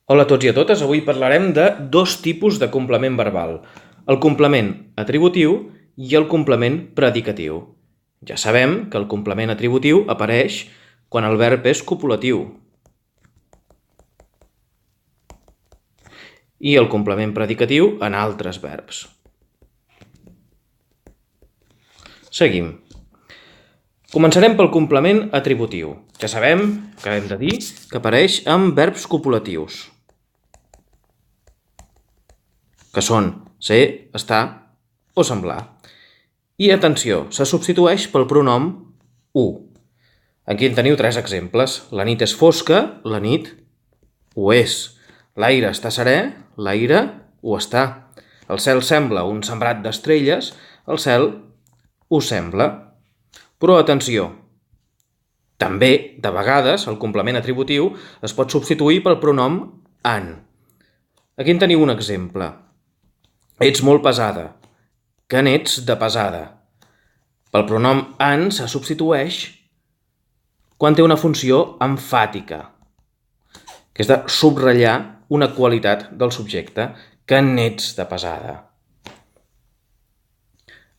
Hola a tots i a totes, avui parlarem de dos tipus de complement verbal, el complement atributiu i el complement predicatiu. Ja sabem que el complement atributiu apareix quan el verb és copulatiu i el complement predicatiu en altres verbs. Seguim. Començarem pel complement atributiu. Ja sabem, acabem de dir, que apareix amb verbs copulatius, que són ser, estar o semblar. I atenció, se substitueix pel pronom u. Aquí en teniu tres exemples. La nit és fosca, la nit ho és. L'aire està serè, l'aire ho està. El cel sembla un sembrat d'estrelles, el cel ho sembla. Però atenció, també, de vegades, el complement atributiu es pot substituir pel pronom an. Aquí en teniu un exemple. Ets molt pesada. Que n'ets de pesada. Pel pronom an se substitueix quan té una funció emfàtica, que és de subratllar una qualitat del subjecte, que n'ets de pesada.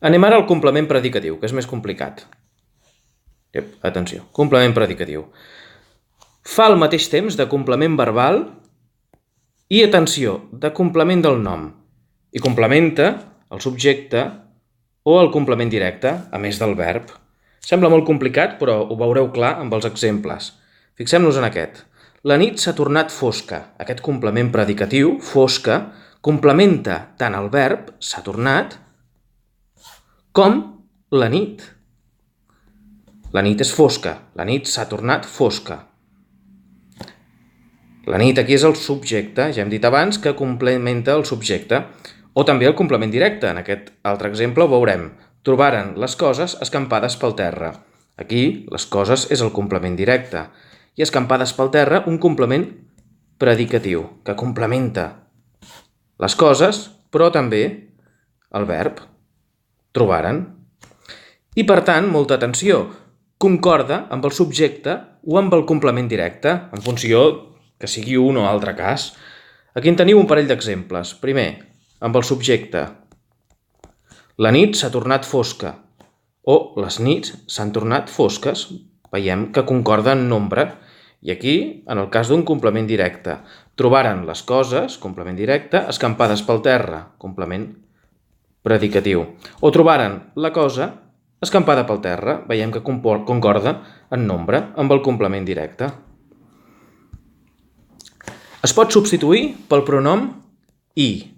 Anem ara al complement predicatiu, que és més complicat. Atenció, complement predicatiu. Fa al mateix temps de complement verbal i, atenció, de complement del nom. I complementa el subjecte o el complement directe, a més del verb. Sembla molt complicat, però ho veureu clar amb els exemples. Fixem-nos en aquest. La nit s'ha tornat fosca. Aquest complement predicatiu, fosca, complementa tant el verb, s'ha tornat, com la nit. La nit és fosca. La nit s'ha tornat fosca. La nit aquí és el subjecte, ja hem dit abans que complementa el subjecte. O també el complement directe. En aquest altre exemple ho veurem. Trobaren les coses escampades pel terra. Aquí les coses és el complement directe. I escampades pel terra, un complement predicatiu, que complementa les coses, però també el verb. Trobaren. I per tant, molta atenció, concorda amb el subjecte o amb el complement directe, en funció que sigui un o altre cas. Aquí en teniu un parell d'exemples. Primer, amb el subjecte. La nit s'ha tornat fosca. O les nits s'han tornat fosques. Veiem que concorda en nombre. I aquí, en el cas d'un complement directe, trobaren les coses, complement directe, escampades pel terra, complement predicatiu. O trobaren la cosa escampada pel terra, veiem que concorda en nombre amb el complement directe. Es pot substituir pel pronom i.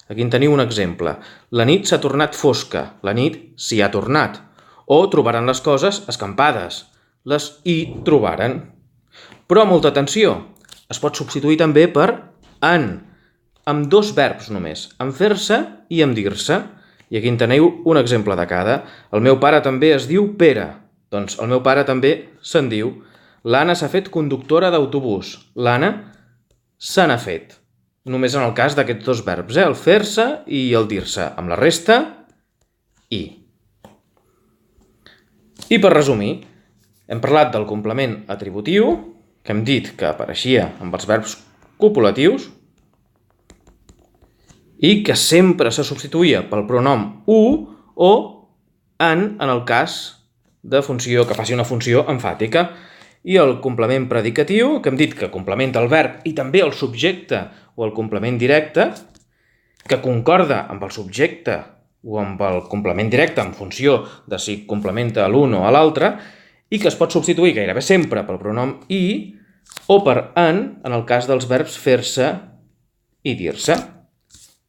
Aquí en teniu un exemple. La nit s'ha tornat fosca. La nit s'hi ha tornat. O trobaran les coses escampades. Les hi trobaren. Però molta atenció. Es pot substituir també per en, amb dos verbs només, en fer-se i en dir-se. I aquí en teniu un exemple de cada. El meu pare també es diu Pere. Doncs el meu pare també se'n diu. L'Anna s'ha fet conductora d'autobús. L'Anna se n'ha fet. Només en el cas d'aquests dos verbs, el fer-se i el dir-se. Amb la resta, i. I per resumir, hem parlat del complement atributiu, que hem dit que apareixia amb els verbs copulatius i que sempre se substituïa pel pronom u o en el cas de funció que faci una funció emfàtica. I el complement predicatiu, que hem dit que complementa el verb i també el subjecte o el complement directe, que concorda amb el subjecte o amb el complement directe en funció de si complementa l'un o l'altre, i que es pot substituir gairebé sempre pel pronom i o per en el cas dels verbs fer-se i dir-se.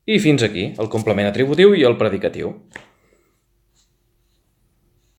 I fins aquí el complement atributiu i el predicatiu.